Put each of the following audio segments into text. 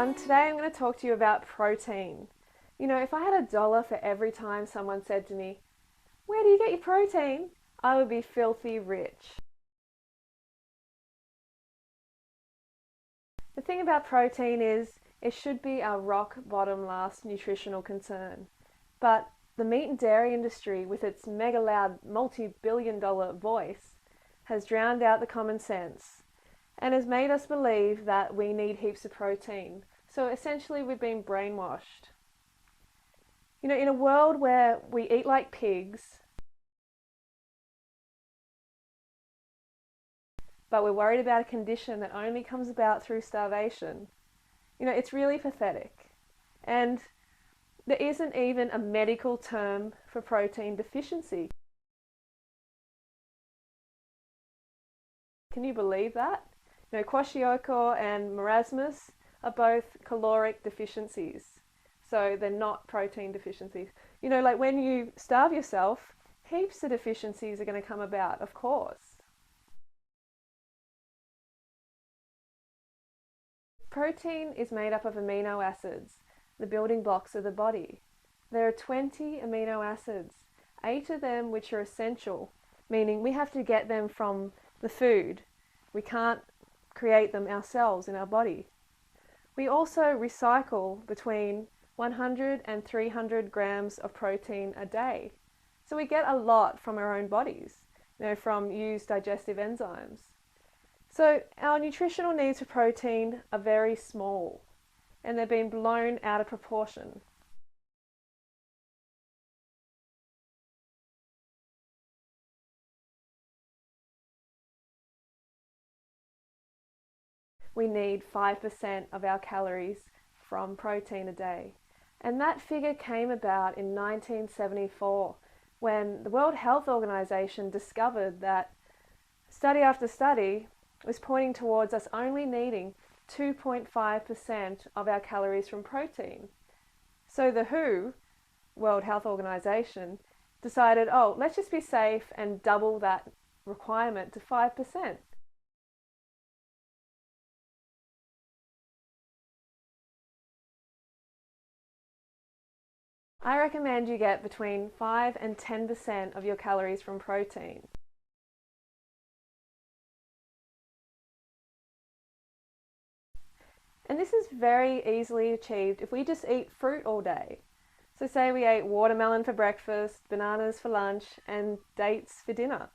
everyone, today I'm going to talk to you about protein. You know, if I had $1 for every time someone said to me, "Where do you get your protein?" I would be filthy rich. The thing about protein is it should be our rock bottom last nutritional concern. But the meat and dairy industry, with its mega loud multi-billion-dollar voice, has drowned out the common sense and has made us believe that we need heaps of protein. So essentially we've been brainwashed. You know, in a world where we eat like pigs, but we're worried about a condition that only comes about through starvation, you know, it's really pathetic. And there isn't even a medical term for protein deficiency. Can you believe that? You know, kwashiorkor and marasmus are both caloric deficiencies. So they're not protein deficiencies. You know, like when you starve yourself, heaps of deficiencies are going to come about, of course. Protein is made up of amino acids, the building blocks of the body. There are 20 amino acids, 8 of them which are essential, meaning we have to get them from the food. We can't create them ourselves in our body. We also recycle between 100 and 300 grams of protein a day. So we get a lot from our own bodies, you know, from used digestive enzymes. So our nutritional needs for protein are very small, and they've been blown out of proportion. We need 5% of our calories from protein a day. And that figure came about in 1974 when the World Health Organization discovered that study after study was pointing towards us only needing 2.5% of our calories from protein. So the WHO, World Health Organization, decided, oh, let's just be safe and double that requirement to 5%. I recommend you get between 5 and 10% of your calories from protein. And this is very easily achieved if we just eat fruit all day. So say we ate watermelon for breakfast, bananas for lunch, and dates for dinner.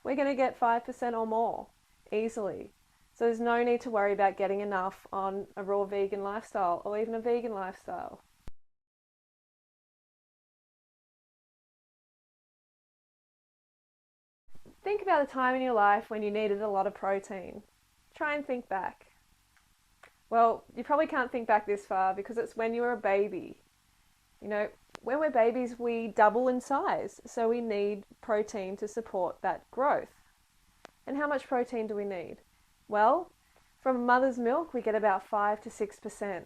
We're going to get 5% or more, easily. So there's no need to worry about getting enough on a raw vegan lifestyle or even a vegan lifestyle. Think about a time in your life when you needed a lot of protein. Try and think back. Well, you probably can't think back this far because it's when you were a baby. You know, when we're babies, we double in size, so we need protein to support that growth. And how much protein do we need? Well, from mother's milk, we get about 5 to 6%.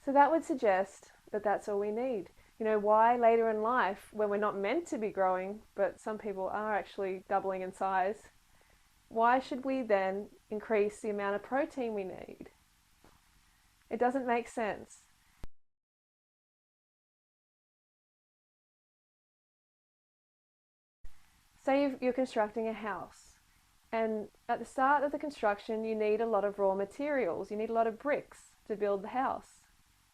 So that would suggest that that's all we need. You know, why later in life, when we're not meant to be growing, but some people are actually doubling in size, why should we then increase the amount of protein we need? It doesn't make sense. Say you're constructing a house, and at the start of the construction you need a lot of raw materials. You need a lot of bricks to build the house.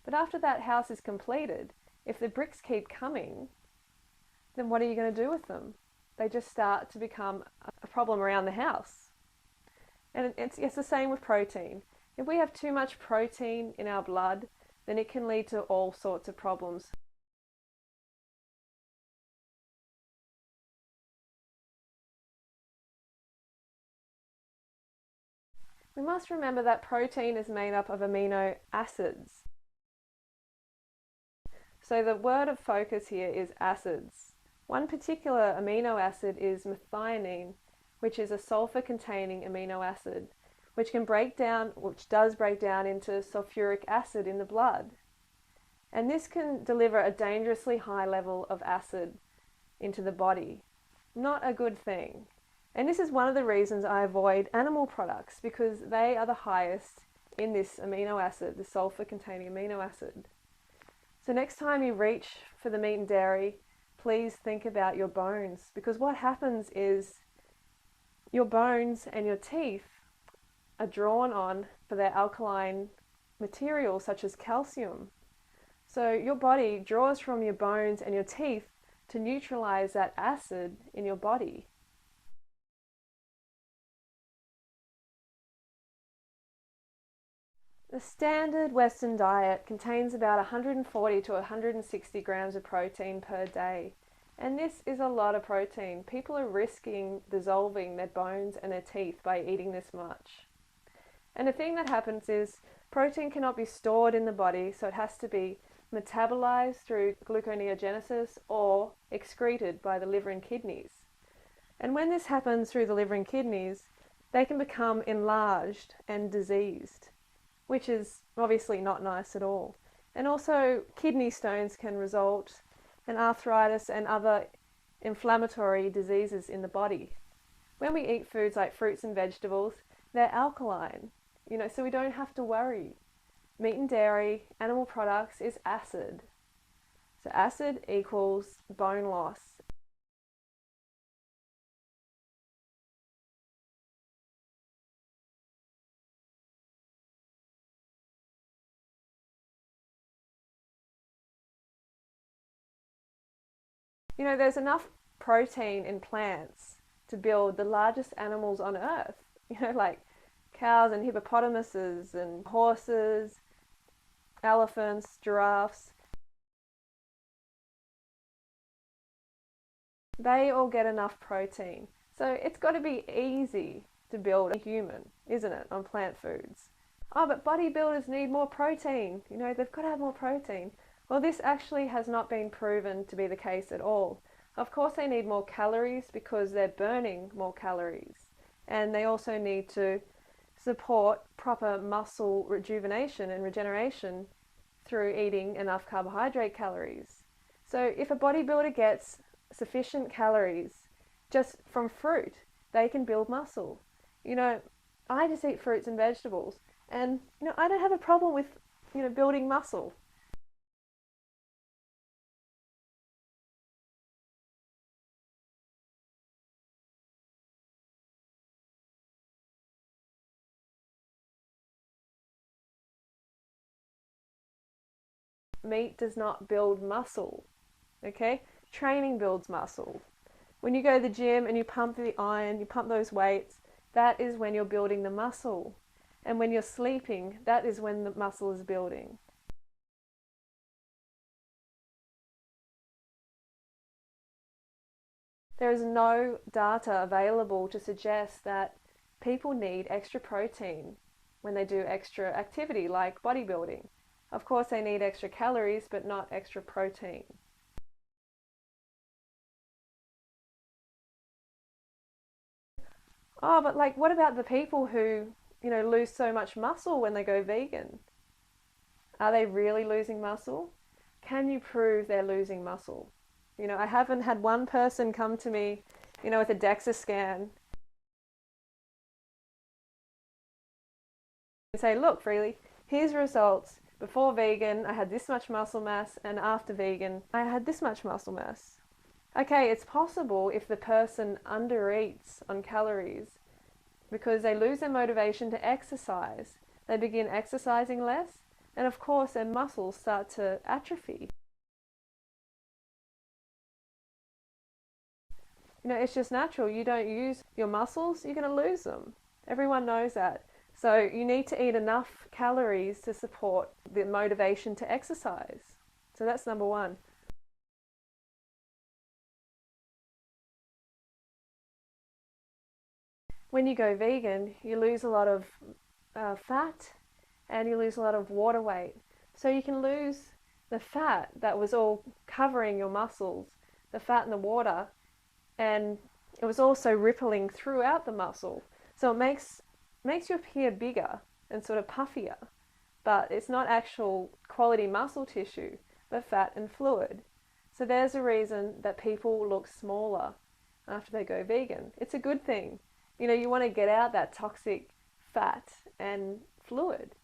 But after that house is completed, if the bricks keep coming, then what are you going to do with them? They just start to become a problem around the house. And it's the same with protein. If we have too much protein in our blood, then it can lead to all sorts of problems. We must remember that protein is made up of amino acids. So the word of focus here is acids. One particular amino acid is methionine, which is a sulfur-containing amino acid, which does break down into sulfuric acid in the blood. And this can deliver a dangerously high level of acid into the body. Not a good thing. And this is one of the reasons I avoid animal products, because they are the highest in this amino acid, the sulfur-containing amino acid. So next time you reach for the meat and dairy, please think about your bones, because what happens is your bones and your teeth are drawn on for their alkaline materials such as calcium. So your body draws from your bones and your teeth to neutralize that acid in your body. The standard Western diet contains about 140 to 160 grams of protein per day. And this is a lot of protein. People are risking dissolving their bones and their teeth by eating this much. And the thing that happens is protein cannot be stored in the body, so it has to be metabolized through gluconeogenesis or excreted by the liver and kidneys. And when this happens through the liver and kidneys, they can become enlarged and diseased, which is obviously not nice at all. And also kidney stones can result in arthritis and other inflammatory diseases in the body. When we eat foods like fruits and vegetables, they're alkaline, so we don't have to worry. Meat and dairy, animal products is acid. So acid equals bone loss. There's enough protein in plants to build the largest animals on earth, like cows and hippopotamuses and horses, elephants, giraffes. They all get enough protein. So it's got to be easy to build a human, isn't it, on plant foods? Oh, but bodybuilders need more protein. They've got to have more protein. Well, this actually has not been proven to be the case at all. Of course, they need more calories because they're burning more calories. And they also need to support proper muscle rejuvenation and regeneration through eating enough carbohydrate calories. So if a bodybuilder gets sufficient calories just from fruit, they can build muscle. I just eat fruits and vegetables, and I don't have a problem with building muscle. Meat does not build muscle, okay? Training builds muscle. When you go to the gym and you pump the iron, you pump those weights, that is when you're building the muscle. And when you're sleeping, that is when the muscle is building. There is no data available to suggest that people need extra protein when they do extra activity like bodybuilding. Of course, they need extra calories, but not extra protein. Oh, but what about the people who, lose so much muscle when they go vegan? Are they really losing muscle? Can you prove they're losing muscle? I haven't had one person come to me, with a DEXA scan and say, look, Freely, here's results. Before vegan, I had this much muscle mass, and after vegan, I had this much muscle mass. Okay, it's possible if the person undereats on calories because they lose their motivation to exercise. They begin exercising less, and of course their muscles start to atrophy. It's just natural. You don't use your muscles, you're going to lose them. Everyone knows that. So you need to eat enough calories to support the motivation to exercise. So that's number one. When you go vegan, you lose a lot of fat and you lose a lot of water weight. So you can lose the fat that was all covering your muscles, the fat and the water, and it was also rippling throughout the muscle. So it makes you appear bigger and sort of puffier, but it's not actual quality muscle tissue, but fat and fluid. So there's a reason that people look smaller after they go vegan. It's a good thing. You want to get out that toxic fat and fluid.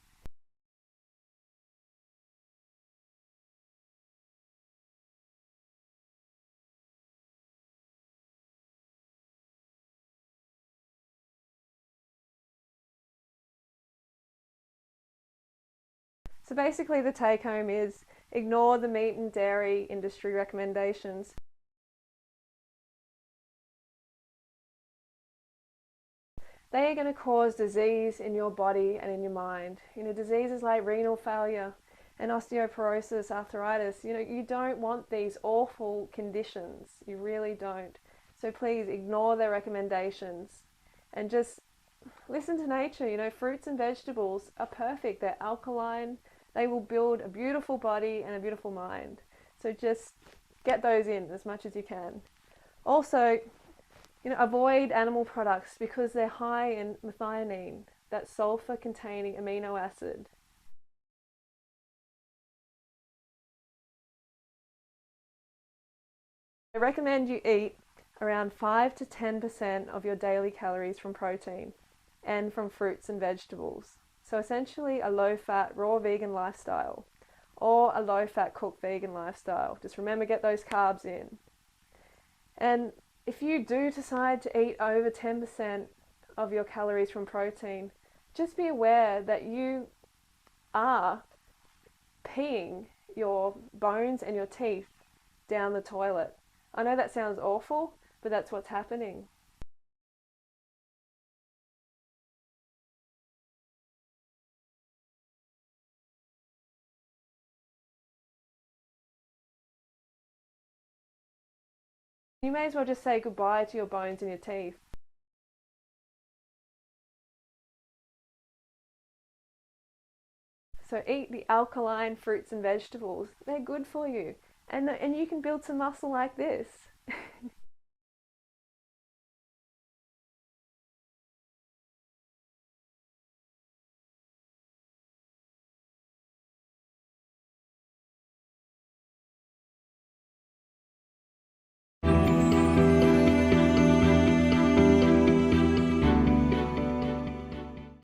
So basically the take home is ignore the meat and dairy industry recommendations. They are going to cause disease in your body and in your mind. Diseases like renal failure and osteoporosis, arthritis, you don't want these awful conditions. You really don't. So please ignore their recommendations and just listen to nature. Fruits and vegetables are perfect. They're alkaline. They will build a beautiful body and a beautiful mind. So just get those in as much as you can. Also, avoid animal products because they're high in methionine, that sulfur-containing amino acid. I recommend you eat around 5 to 10% of your daily calories from protein and from fruits and vegetables. So essentially a low-fat, raw vegan lifestyle or a low-fat cooked vegan lifestyle. Just remember, get those carbs in. And if you do decide to eat over 10% of your calories from protein, just be aware that you are peeing your bones and your teeth down the toilet. I know that sounds awful, but that's what's happening. You may as well just say goodbye to your bones and your teeth. So eat the alkaline fruits and vegetables. They're good for you. And you can build some muscle like this.